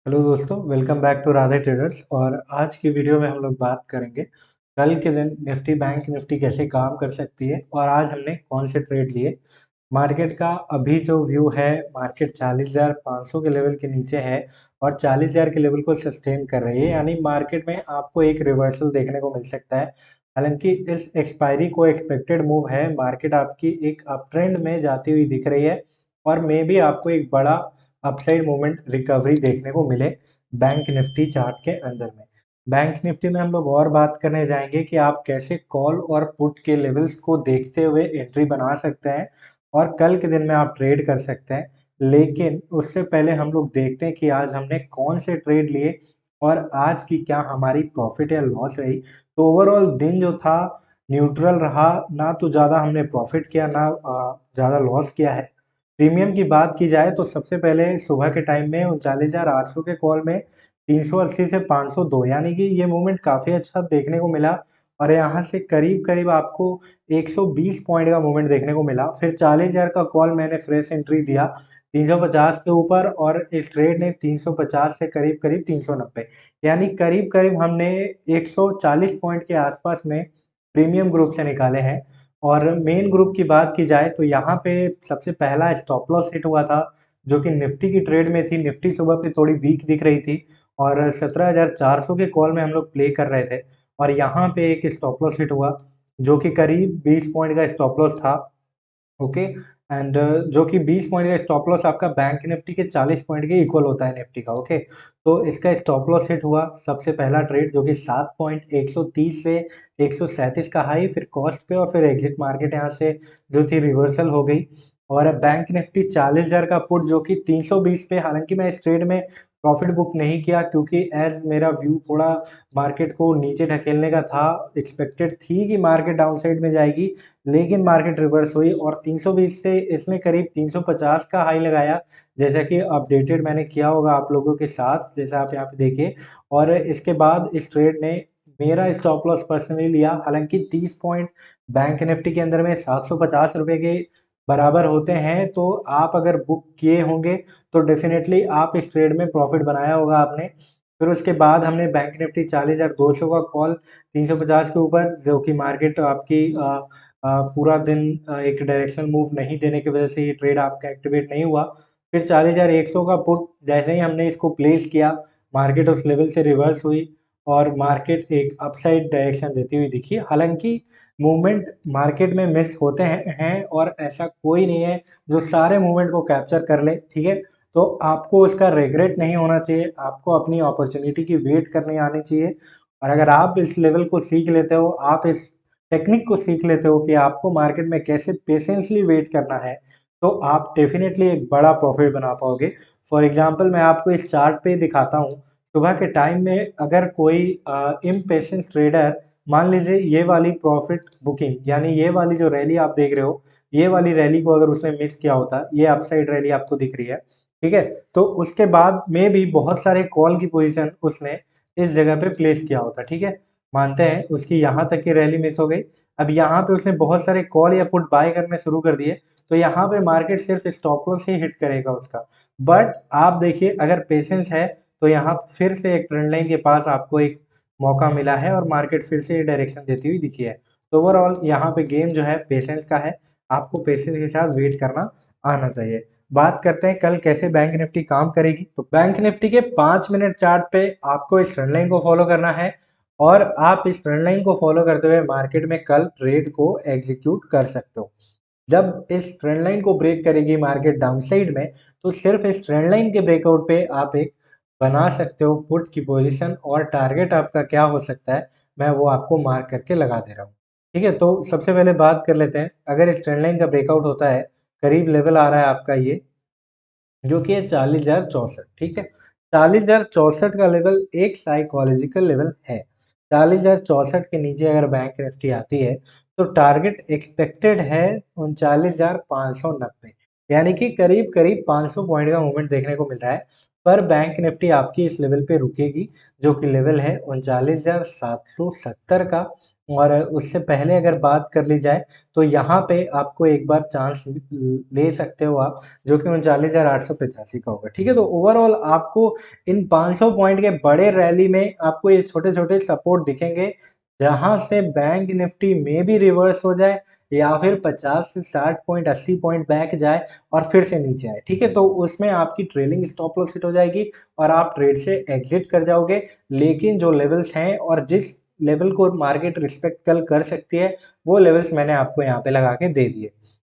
Hello दोस्तों, welcome back to Radhe Traders. और आज की वीडियो में हम लोग बात करेंगे कल के दिन निफ्टी बैंक निफ्टी कैसे काम कर सकती है और आज हमने कौन से ट्रेड लिए। मार्केट का अभी जो व्यू है, मार्केट 40,500 के लेवल के नीचे है और 40,000 के लेवल को सस्टेन कर रही है, यानी मार्केट में आपको एक रिवर्सल देखने को मिल सकता है। हालांकि इस एक्सपायरी को एक्सपेक्टेड मूव है, मार्केट आपकी एक अप ट्रेंड में जाती हुई दिख रही है और मे भी आपको एक बड़ा अपसाइड मूवमेंट रिकवरी देखने को मिले बैंक निफ्टी चार्ट के अंदर में। बैंक निफ्टी में हम लोग और बात करने जाएंगे कि आप कैसे कॉल और पुट के लेवल्स को देखते हुए एंट्री बना सकते हैं और कल के दिन में आप ट्रेड कर सकते हैं। लेकिन उससे पहले हम लोग देखते हैं कि आज हमने कौन से ट्रेड लिए और आज की क्या हमारी प्रॉफिट या लॉस रही। तो ओवरऑल दिन जो था न्यूट्रल रहा, ना तो ज़्यादा हमने प्रॉफिट किया ना ज़्यादा लॉस किया है। प्रीमियम की बात की जाए तो सबसे पहले सुबह के टाइम में 39,800 के कॉल में 380 से 502, यानी कि ये मूवमेंट काफ़ी अच्छा देखने को मिला और यहाँ से करीब करीब आपको 120 पॉइंट का मूवमेंट देखने को मिला। फिर 40,000 का कॉल मैंने फ्रेश एंट्री दिया 350 के ऊपर और इस ट्रेड ने 350 से करीब करीब 390, यानी करीब करीब हमने 140 पॉइंट के आसपास में प्रीमियम ग्रुप से निकाले हैं। और मेन ग्रुप की बात की जाए तो यहाँ पे सबसे पहला स्टॉप लॉस हिट हुआ था, जो कि निफ्टी की ट्रेड में थी। निफ्टी सुबह पे थोड़ी वीक दिख रही थी और 17,400 के कॉल में हम लोग प्ले कर रहे थे और यहाँ पे एक स्टॉप लॉस हिट हुआ जो कि करीब 20 पॉइंट का स्टॉप लॉस था। ओके। एंड जो कि 20 पॉइंट का स्टॉप लॉस आपका बैंक निफ्टी के 40 पॉइंट के इक्वल होता है निफ्टी का। ओके। तो इसका स्टॉप लॉस हिट हुआ सबसे पहला ट्रेड, जो कि 7.130 से 137 का हाई, फिर कॉस्ट पे और फिर एग्जिट मार्केट यहाँ से जो थी रिवर्सल हो गई। और बैंक निफ्टी 40,000 का पुट जो कि 320 पे, हालांकि मैं इस ट्रेड में प्रॉफिट बुक नहीं किया क्योंकि एज मेरा व्यू थोड़ा मार्केट को नीचे ढकेलने का था। एक्सपेक्टेड थी कि मार्केट डाउनसाइड में जाएगी, लेकिन मार्केट रिवर्स हुई और 320 से इसने करीब 350 का हाई लगाया, जैसा कि अपडेटेड मैंने किया होगा आप लोगों के साथ, जैसा आप यहाँ पे देखिए। और इसके बाद इस ट्रेड ने मेरा स्टॉप लॉस पर्सनली लिया, हालांकि 30 पॉइंट बैंक निफ्टी के अंदर में 750 रुपए के बराबर होते हैं, तो आप अगर बुक किए होंगे तो डेफिनेटली आप इस ट्रेड में प्रॉफिट बनाया होगा आपने। फिर उसके बाद हमने बैंक निफ्टी 40,200 का कॉल 350 के ऊपर, जो कि मार्केट आपकी पूरा दिन एक डायरेक्शनल मूव नहीं देने की वजह से ये ट्रेड आपका एक्टिवेट नहीं हुआ। फिर 40,100 का पुट जैसे ही हमने इसको प्लेस किया, मार्केट उस लेवल से रिवर्स हुई और मार्केट एक अपसाइड डायरेक्शन देती हुई दिखी। हालांकि मूवमेंट मार्केट में मिस होते हैं और ऐसा कोई नहीं है जो सारे मूवमेंट को कैप्चर कर ले, ठीक है। तो आपको उसका रिग्रेट नहीं होना चाहिए, आपको अपनी अपॉर्चुनिटी की वेट करनी आनी चाहिए। और अगर आप इस लेवल को सीख लेते हो, आप इस टेक्निक को सीख लेते हो कि आपको मार्केट में कैसे पेशेंसली वेट करना है, तो आप डेफिनेटली एक बड़ा प्रॉफिट बना पाओगे। फॉर एग्जांपल मैं आपको इस चार्ट पे दिखाता हूँ। सुबह के टाइम में अगर कोई इम्पेशेंस ट्रेडर, मान लीजिए ये वाली प्रॉफिट बुकिंग, यानी ये वाली जो रैली आप देख रहे हो, ये वाली रैली को अगर उसने मिस किया होता, ये अपसाइड रैली आपको दिख रही है, ठीक है। तो उसके बाद में भी बहुत सारे कॉल की पोजीशन उसने इस जगह पे प्लेस किया होता, ठीक है। मानते हैं उसकी यहाँ तक की रैली मिस हो गई, अब यहाँ पे उसने बहुत सारे कॉल या पुट बाय करने शुरू कर दिए, तो यहाँ पे मार्केट सिर्फ स्टॉप लॉस ही हिट करेगा उसका। बट आप देखिए, अगर पेशेंस है तो यहाँ फिर से एक ट्रेंड लाइन के पास आपको एक मौका मिला है और मार्केट फिर से डायरेक्शन देती हुई दिखी है। तो ओवरऑल यहाँ पे गेम जो है पेशेंस का है, आपको पेशेंस के साथ वेट करना आना चाहिए। बात करते हैं कल कैसे बैंक निफ्टी काम करेगी। तो बैंक निफ्टी के 5 मिनट चार्ट पे आपको इस ट्रेंड लाइन को फॉलो करना है और आप इस ट्रेंड लाइन को फॉलो करते हुए मार्केट में कल ट्रेड को एग्जीक्यूट कर सकते हो। जब इस ट्रेंड लाइन को ब्रेक करेगी मार्केट डाउनसाइड में, तो सिर्फ इस ट्रेंड लाइन के ब्रेकआउट पे आप एक बना सकते हो पुट की पोजीशन और टारगेट आपका क्या हो सकता है, मैं वो आपको मार्क करके लगा दे रहा हूँ। ठीक है, तो सबसे पहले बात कर लेते हैं। अगर इस ट्रेंड लाइन का ब्रेकआउट होता है, करीब लेवल आ रहा है आपका ये, जो कि है 40,064, ठीक है। 40,064 का लेवल एक साइकोलॉजिकल लेवल है। 40,064 के नीचे अगर बैंक निफ्टी आती है तो टारगेट एक्सपेक्टेड है 39,590, यानी कि करीब करीब 500 पॉइंट का मूवमेंट देखने को मिल रहा है। पर बैंक निफ्टी आपकी इस लेवल पे रुकेगी, जो कि लेवल है 39,770 का। और उससे पहले अगर बात कर ली जाए तो यहाँ पे आपको एक बार चांस ले सकते हो आप, जो कि 39,885 का होगा। ठीक है, तो ओवरऑल आपको इन 500 पॉइंट के बड़े रैली में आपको ये छोटे छोटे सपोर्ट दिखेंगे, जहां से बैंक निफ्टी में भी रिवर्स हो जाए या फिर 50 से 60 पॉइंट 80 पॉइंट बैक जाए और फिर से नीचे आए। ठीक है, तो उसमें आपकी ट्रेलिंग स्टॉप लॉस हिट हो जाएगी और आप ट्रेड से एग्जिट कर जाओगे। लेकिन जो लेवल्स हैं और जिस लेवल को मार्केट रिस्पेक्ट कल कर सकती है, वो लेवल्स मैंने आपको यहाँ पे लगा के दे दिए।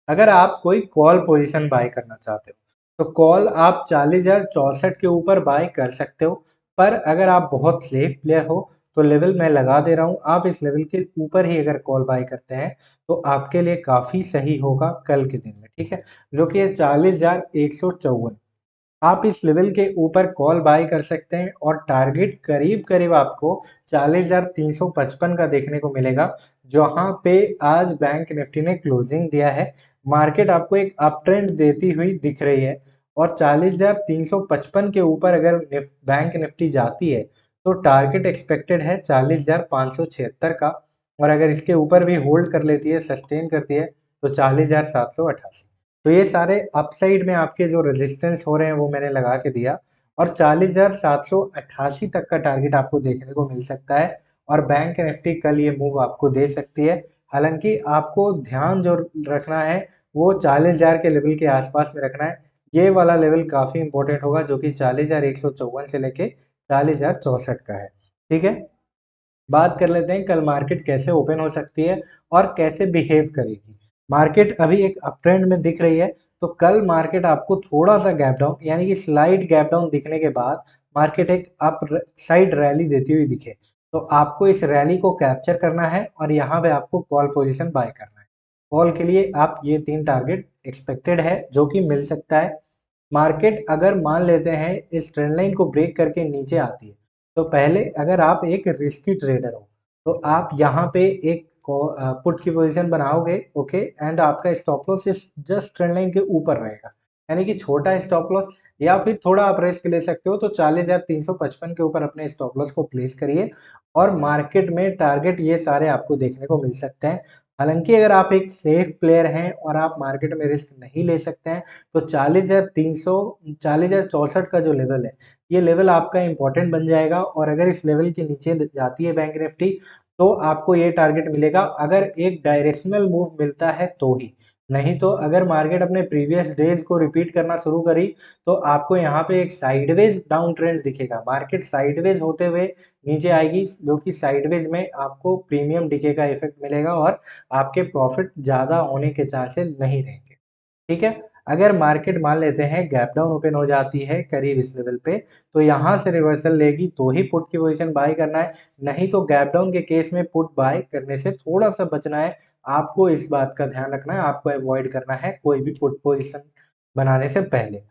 अगर आप कोई कॉल पोजीशन बाय करना चाहते हो तो कॉल आप 40,064 के ऊपर बाय कर सकते हो। पर अगर आप बहुत सेफ प्लेयर हो तो लेवल मैं लगा दे रहा हूँ, आप इस लेवल के ऊपर ही अगर कॉल बाय करते हैं तो आपके लिए काफी सही होगा कल के दिन में। ठीक है, जो कि है 40,154। आप इस लेवल के ऊपर कॉल बाय कर सकते हैं और टारगेट करीब करीब आपको 40,355 का देखने को मिलेगा, जहां पे आज बैंक निफ्टी ने क्लोजिंग दिया है। मार्केट आपको एक अप ट्रेंड देती हुई दिख रही है और 40,355 के ऊपर अगर बैंक निफ्टी जाती है तो टारगेट एक्सपेक्टेड है 40,576 का, और अगर इसके ऊपर भी होल्ड कर लेती है, सस्टेन करती है, तो 40,788। तो ये सारे अपसाइड में आपके जो रेजिस्टेंस हो रहे हैं वो मैंने लगा के दिया, और 40,788 तक का टारगेट आपको देखने को मिल सकता है और बैंक निफ्टी कल ये मूव आपको दे सकती है। हालांकि आपको ध्यान जो रखना है वो 40,000 के लेवल के आसपास में रखना है। ये वाला लेवल काफी इंपॉर्टेंट होगा, जो कि 40,154 से लेके 40,064 का है। ठीक है, बात कर लेते हैं कल मार्केट कैसे ओपन हो सकती है और कैसे बिहेव करेगी। मार्केट अभी एक अप ट्रेंड में दिख रही है, तो कल मार्केट आपको थोड़ा सा गैप डाउन यानी कि स्लाइड गैप डाउन दिखने के बाद मार्केट एक अप साइड रैली देती हुई दिखे, तो आपको इस रैली को कैप्चर करना है और यहाँ पे आपको कॉल पोजीशन बाय करना है। कॉल के लिए आप ये 3 टारगेट एक्सपेक्टेड है, जो कि मिल सकता है। मार्केट अगर मान लेते हैं इस ट्रेंड लाइन को ब्रेक करके नीचे आती है, तो पहले अगर आप एक रिस्की ट्रेडर हो तो आप यहाँ पे एक पुट की पोजीशन बनाओगे। ओके, एंड आपका स्टॉप लॉस इस जस्ट ट्रेंड लाइन के ऊपर रहेगा, यानी कि छोटा स्टॉप लॉस, या फिर थोड़ा आप रिस्क ले सकते हो तो 40,355 के ऊपर अपने स्टॉप लॉस को प्लेस करिए और मार्केट में टारगेट ये सारे आपको देखने को मिल सकते हैं। हालांकि अगर आप एक सेफ प्लेयर हैं और आप मार्केट में रिस्क नहीं ले सकते हैं तो 40,064 का जो लेवल है, ये लेवल आपका इंपॉर्टेंट बन जाएगा। और अगर इस लेवल के नीचे जाती है बैंक निफ्टी तो आपको ये टारगेट मिलेगा अगर एक डायरेक्शनल मूव मिलता है तो ही, नहीं तो अगर मार्केट अपने प्रीवियस डेज को रिपीट करना शुरू करी तो आपको यहाँ पे एक साइडवेज डाउन ट्रेंड दिखेगा। मार्केट साइडवेज होते हुए नीचे आएगी, जो कि साइडवेज में आपको प्रीमियम डिके का इफेक्ट मिलेगा और आपके प्रॉफिट ज्यादा होने के चांसेस नहीं रहेंगे। ठीक है, अगर मार्केट मान लेते हैं गैप डाउन ओपन हो जाती है करीब इस लेवल पे, तो यहाँ से रिवर्सल लेगी तो ही पुट की पोजीशन बाय करना है, नहीं तो गैप डाउन के केस में पुट बाय करने से थोड़ा सा बचना है। आपको इस बात का ध्यान रखना है, आपको अवॉइड करना है कोई भी पुट पोजीशन बनाने से पहले।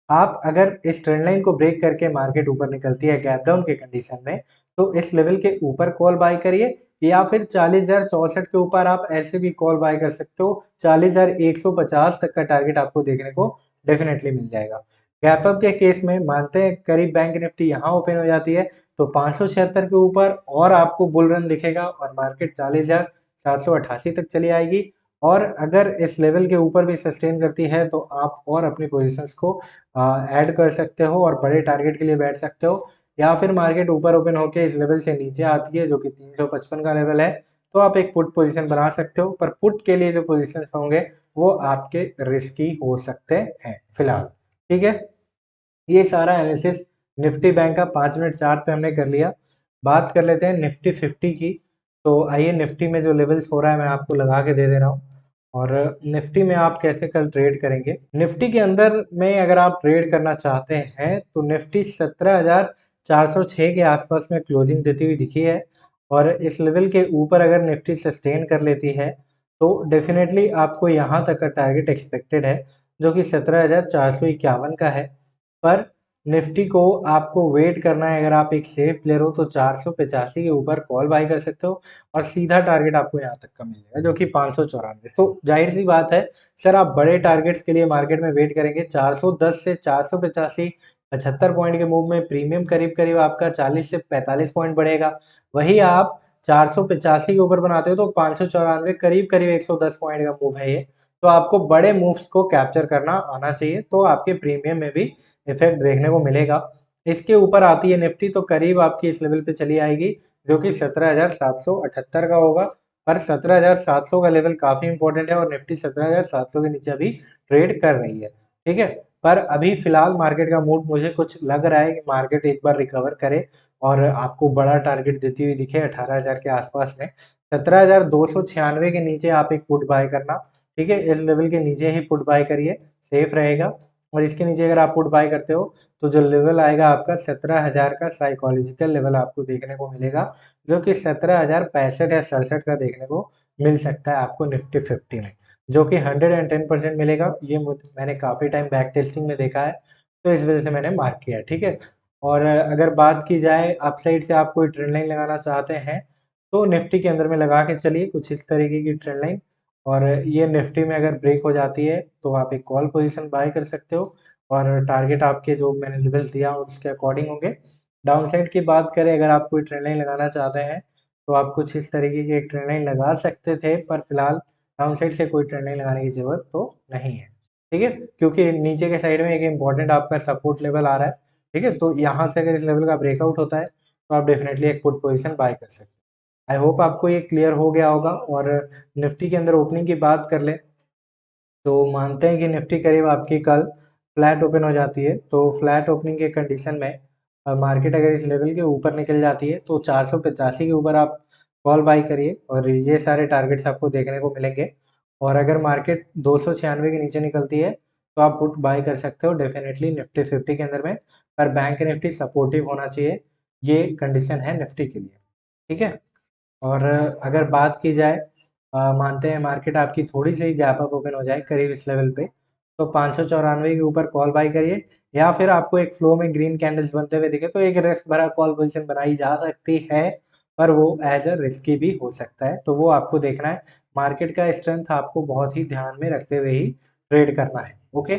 आप अगर इस ट्रेंड लाइन को ब्रेक करके मार्केट ऊपर निकलती है गैप डाउन के कंडीशन में, तो इस लेवल के ऊपर कॉल बाय करिए, या फिर 40,064 के ऊपर आप ऐसे भी कॉल बाय कर सकते हो। 40,150 तक का टारगेट आपको देखने को डेफिनेटली मिल जाएगा। गैप अप के केस में मानते हैं करीब बैंक निफ्टी यहाँ ओपन हो जाती है तो 576 के ऊपर और आपको बुल रन दिखेगा और मार्केट 40,788 तक चली आएगी। और अगर इस लेवल के ऊपर भी सस्टेन करती है तो आप और अपनी पोजीशंस को ऐड कर सकते हो और बड़े टारगेट के लिए बैठ सकते हो। या फिर मार्केट ऊपर ओपन होके इस लेवल से नीचे आती है, जो कि 355 का लेवल है, तो आप एक पुट पोजीशन बना सकते हो। पर पुट के लिए जो पोजीशन होंगे वो आपके रिस्की हो सकते हैं फिलहाल। ठीक है, ये सारा एनालिसिस निफ्टी बैंक का 5 मिनट चार्ट पे हमने कर लिया। बात कर लेते हैं निफ्टी 50 की। तो आइए, निफ्टी में जो लेवल्स हो रहा है मैं आपको लगा के दे दे रहा हूँ और निफ्टी में आप कैसे कल ट्रेड करेंगे। निफ्टी के अंदर में अगर आप ट्रेड करना चाहते हैं तो निफ्टी 17,406 के आसपास में क्लोजिंग देती हुई दिखी है, और इस लेवल के ऊपर अगर निफ्टी सस्टेन कर लेती है तो डेफिनेटली आपको यहाँ तक का टारगेट एक्सपेक्टेड है, जो कि 17,451 का है। पर निफ्टी को आपको वेट करना है। अगर आप एक सेफ प्लेयर हो तो 485 के ऊपर कॉल बाय कर सकते हो और सीधा टारगेट आपको यहाँ तक का मिल जाएगा, जो कि 594। तो जाहिर सी बात है सर, आप बड़े टारगेट्स के लिए मार्केट में वेट करेंगे। 410 से 485 75 पॉइंट के मूव में प्रीमियम करीब करीब आपका 40 से 45 पॉइंट बढ़ेगा। वही आप 485 के ऊपर बनाते हो तो 594 करीब करीब 110 पॉइंट का मूव है ये। तो आपको बड़े मूव्स को कैप्चर करना आना चाहिए, तो आपके प्रीमियम में भी इफेक्ट देखने को मिलेगा। इसके ऊपर आती है निफ्टी तो करीब आपकी इस लेवल पे चली आएगी जो कि 17,778 का होगा। पर 17,700 का लेवल काफी इंपॉर्टेंट है और निफ्टी 17,700 के नीचे अभी ट्रेड कर रही है, ठीक है। पर अभी फिलहाल मार्केट का मूड मुझे कुछ लग रहा है कि मार्केट एक बार रिकवर करे और आपको बड़ा टारगेट देती हुई दिखे 18,000 के आसपास में। 17,296 के नीचे आप एक पुट बाय करना, ठीक है। इस लेवल के नीचे ही पुट बाय करिए, सेफ रहेगा। और इसके नीचे अगर आप पुट बाय करते हो तो जो लेवल आएगा आपका 17,000 का साइकोलॉजिकल लेवल आपको देखने को मिलेगा, जो कि 17,065 या 67 का देखने को मिल सकता है आपको निफ्टी 50 में, जो कि 110% मिलेगा। ये मैंने काफ़ी टाइम बैक टेस्टिंग में देखा है, तो इस वजह से मैंने मार्क किया, ठीक है। और अगर बात की जाए अपसाइड से आप कोई ट्रेंड लाइन लगाना चाहते हैं तो निफ्टी के अंदर में लगा के चलिए कुछ इस तरीके की ट्रेंड लाइन। और ये निफ्टी में अगर ब्रेक हो जाती है तो आप एक कॉल पोजीशन बाय कर सकते हो और टारगेट आपके जो मैंने लेवल्स दिया उसके अकॉर्डिंग होंगे। डाउन साइड की बात करें, अगर आप कोई ट्रेंड लाइन लगाना चाहते हैं तो आप कुछ इस तरीके की एक ट्रेंड लाइन लगा सकते थे, पर फिलहाल डाउन साइड से कोई ट्रेंड लाइन लगाने की जरूरत तो नहीं है, ठीक है। क्योंकि नीचे के साइड में एक इंपॉर्टेंट आपका सपोर्ट लेवल आ रहा है, ठीक है। तो यहाँ से अगर इस लेवल का ब्रेकआउट होता है तो आप डेफिनेटली एक पुट पोजीशन बाय कर सकते हैं। आई होप आपको ये क्लियर हो गया होगा। और निफ्टी के अंदर ओपनिंग की बात कर ले तो मानते हैं कि निफ्टी करीब आपकी कल फ्लैट ओपन हो जाती है, तो फ्लैट ओपनिंग के कंडीशन में मार्केट अगर इस लेवल के ऊपर निकल जाती है तो 485 के ऊपर आप कॉल बाई करिए और ये सारे टारगेट्स आपको देखने को मिलेंगे। और अगर मार्केट 296 के नीचे निकलती है तो आप पुट बाई कर सकते हो डेफिनेटली निफ्टी 50 के अंदर में। पर बैंक निफ्टी सपोर्टिव होना चाहिए, ये कंडीशन है निफ्टी के लिए, ठीक है। और अगर बात की जाए मानते हैं मार्केट आपकी थोड़ी सी गैप अप ओपन हो जाए करीब इस लेवल पे तो 594 के ऊपर कॉल बाई करिए, या फिर आपको एक फ्लो में ग्रीन कैंडल्स बनते हुए दिखे तो एक रिस्क भरा कॉल पोजीशन बनाई जा सकती है, पर वो एज अ रिस्की भी हो सकता है, तो वो आपको देखना है। मार्केट का स्ट्रेंथ आपको बहुत ही ध्यान में रखते हुए ही ट्रेड करना है, ओके।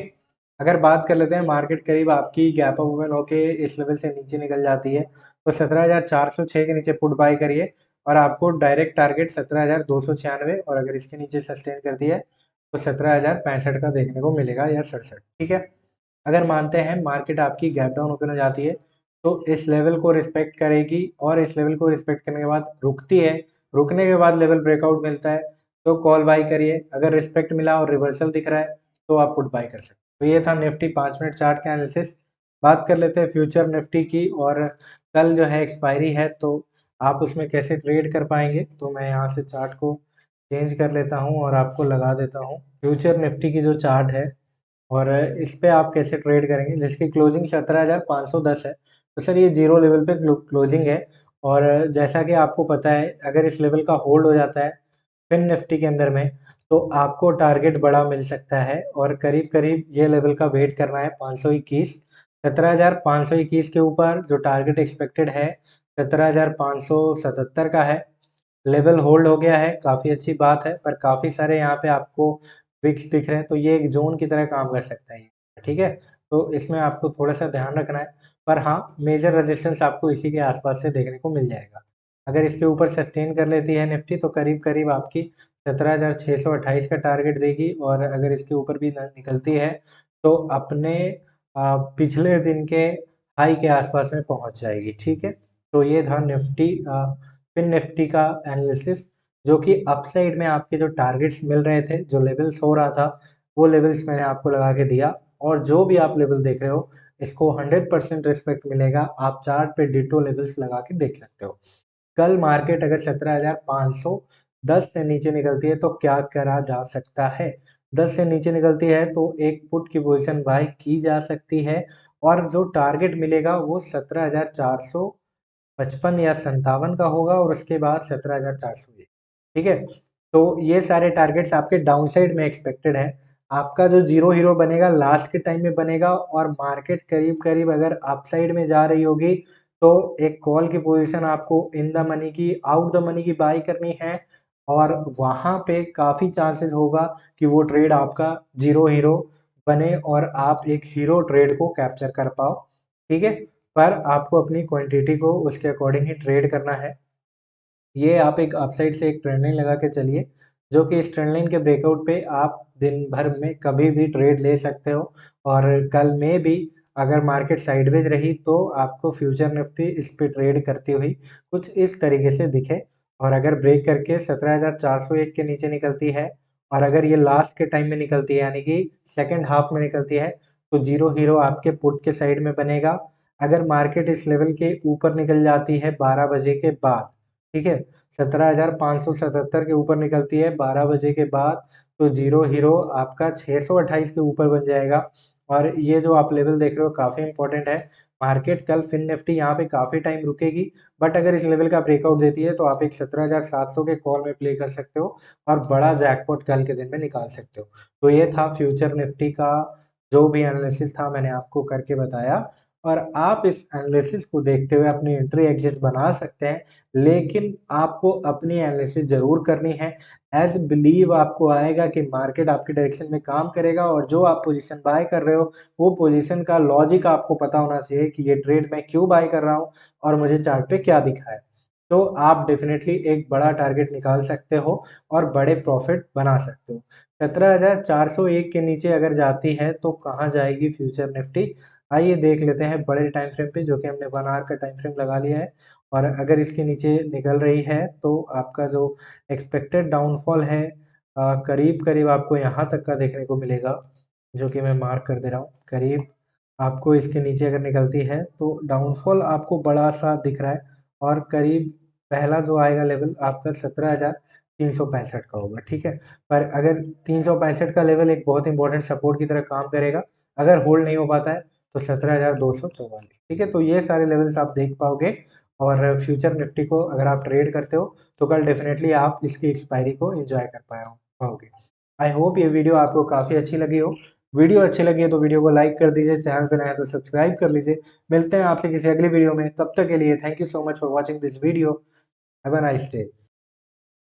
अगर बात कर लेते हैं मार्केट करीब आपकी गैप अप ओपन होके इस लेवल से नीचे निकल जाती है तो 17,406 के नीचे पुट बाय करिए और आपको डायरेक्ट टारगेट 17,296 और अगर इसके नीचे सस्टेन कर दिया है तो 17,065 का देखने को मिलेगा या 67, ठीक है। अगर मानते हैं मार्केट आपकी गैप डाउन ओपन हो जाती है तो इस लेवल को रिस्पेक्ट करेगी और इस लेवल को रिस्पेक्ट करने के बाद रुकती है, रुकने के बाद लेवल ब्रेकआउट मिलता है तो कॉल बाई करिए। अगर रिस्पेक्ट मिला और रिवर्सल दिख रहा है तो आप पुट बाई कर सकते हैं। तो ये था निफ्टी 5 मिनट चार्ट का एनालिसिस। बात कर लेते हैं फ्यूचर निफ्टी की। और कल जो है एक्सपायरी है तो आप उसमें कैसे ट्रेड कर पाएंगे, तो मैं यहाँ से चार्ट को चेंज कर लेता हूँ और आपको लगा देता हूँ फ्यूचर निफ्टी की जो चार्ट है। और इस पे आप कैसे ट्रेड करेंगे, जिसकी क्लोजिंग 17,510 है, तो सर ये जीरो लेवल पे क्लोजिंग है। और जैसा कि आपको पता है अगर इस लेवल का होल्ड हो जाता है फिन निफ्टी के अंदर में तो आपको टारगेट बड़ा मिल सकता है और करीब करीब ये लेवल का वेट करना है 521। 17,521 के ऊपर जो टारगेट एक्सपेक्टेड है 17,577 का है। लेवल होल्ड हो गया है, काफ़ी अच्छी बात है, पर काफ़ी सारे यहाँ पे आपको विक्स दिख रहे हैं तो ये एक जोन की तरह काम कर सकता है, ठीक है। तो इसमें आपको थोड़ा सा ध्यान रखना है। पर हाँ, मेजर रेजिस्टेंस आपको इसी के आसपास से देखने को मिल जाएगा। अगर इसके ऊपर सस्टेन कर लेती है निफ्टी तो करीब करीब आपकी 17,628 का टारगेट देगी और अगर इसके ऊपर भी निकलती है तो अपने पिछले दिन के हाई के आसपास में पहुंच जाएगी, ठीक है। तो ये था निफ्टी फिन निफ्टी का एनालिसिस, जो कि अपसाइड में आपके जो टारगेट्स मिल रहे थे, जो लेवल्स हो रहा था वो लेवल्स मैंने आपको लगा के दिया। और जो भी आप लेवल देख रहे हो इसको 100% रिस्पेक्ट मिलेगा, आप चार्ट पे डिटो लेवल्स लगा के देख सकते हो। कल मार्केट अगर 17,510 से नीचे निकलती है तो क्या करा जा सकता है, 10 से नीचे निकलती है तो एक पुट की पोजीशन बाय की जा सकती है और जो टारगेट मिलेगा वो 17,455 या 57 का होगा और उसके बाद 17,400, ठीक है। तो ये सारे टारगेट्स आपके डाउन साइड में एक्सपेक्टेड है। आपका जो जीरो हीरो बनेगा लास्ट के टाइम में बनेगा और मार्केट करीब करीब अगर अपसाइड में जा रही होगी तो एक कॉल की पोजीशन आपको इन द मनी की आउट द मनी की बाई करनी है और वहां पे काफी चांसेस होगा कि वो ट्रेड आपका जीरो हीरो बने और आप एक हीरो ट्रेड को कैप्चर कर पाओ, ठीक है। पर आपको अपनी क्वांटिटी को उसके अकॉर्डिंग ही ट्रेड करना है। ये आप एक अपसाइड से एक ट्रेंड लाइन लगा के चलिए, जो कि इस ट्रेंड लाइन के ब्रेकआउट पे आप दिन भर में कभी भी ट्रेड ले सकते हो। और कल में भी अगर मार्केट साइडवेज रही तो आपको फ्यूचर निफ्टी इस पे ट्रेड करती हुई कुछ इस तरीके से दिखे। और अगर ब्रेक करके 17,401 के नीचे निकलती है और अगर ये लास्ट के टाइम में निकलती है यानी कि सेकेंड हाफ में निकलती है, तो जीरो हीरो आपके पुट के साइड में बनेगा। अगर मार्केट इस लेवल के ऊपर निकल जाती है 12 बजे के बाद, ठीक है, 17,577 के ऊपर निकलती है 12 बजे के बाद, तो जीरो हीरो आपका 628 के ऊपर बन जाएगा। और ये जो आप लेवल देख रहे हो काफ़ी इंपॉर्टेंट है। मार्केट कल फिन निफ्टी यहाँ पे काफ़ी टाइम रुकेगी, बट अगर इस लेवल का ब्रेकआउट देती है तो आप एक 17,700 के कॉल में प्ले कर सकते हो और बड़ा जैकपॉट कल के दिन में निकाल सकते हो। तो ये था फ्यूचर निफ्टी का जो भी एनालिसिस था मैंने आपको करके बताया। और आप इस एनालिसिस को देखते हुए अपनी एंट्री एग्जिट बना सकते हैं, लेकिन आपको अपनी एनालिसिस जरूर करनी है। एज बिलीव आपको आएगा कि मार्केट आपके डायरेक्शन में काम करेगा और जो आप पोजीशन बाय कर रहे हो वो पोजीशन का लॉजिक आपको पता होना चाहिए कि ये ट्रेड मैं क्यों बाय कर रहा हूँ और मुझे चार्ट पे क्या दिखा है। तो आप डेफिनेटली एक बड़ा टारगेट निकाल सकते हो और बड़े प्रॉफिट बना सकते हो। 17,401 के नीचे अगर जाती है तो कहाँ जाएगी फ्यूचर निफ्टी, आइए देख लेते हैं बड़े टाइम फ्रेम पे, जो कि हमने 1 आवर का टाइम फ्रेम लगा लिया है। और अगर इसके नीचे निकल रही है तो आपका जो एक्सपेक्टेड डाउनफॉल है करीब करीब आपको यहाँ तक का देखने को मिलेगा, जो कि मैं मार्क कर दे रहा हूँ। करीब आपको इसके नीचे अगर निकलती है तो डाउनफॉल आपको बड़ा सा दिख रहा है। और करीब पहला जो आएगा लेवल आपका 17,365 का होगा, ठीक है। पर अगर 365 का लेवल एक बहुत इंपॉर्टेंट सपोर्ट की तरह काम करेगा, अगर होल्ड नहीं हो पाता है तो 17,244, ठीक है। तो ये सारे लेवल्स आप देख पाओगे। और फ्यूचर निफ्टी को अगर आप ट्रेड करते हो तो कल डेफिनेटली आप इसकी एक्सपायरी को एंजॉय कर पाओगे। आई होप ये वीडियो आपको काफ़ी अच्छी लगी हो। वीडियो अच्छी लगी है तो वीडियो को लाइक कर दीजिए, चैनल पर नया है तो सब्सक्राइब कर लीजिए। मिलते हैं आपसे किसी अगली वीडियो में, तब तक के लिए thank you so much for watching this video. Have a nice day.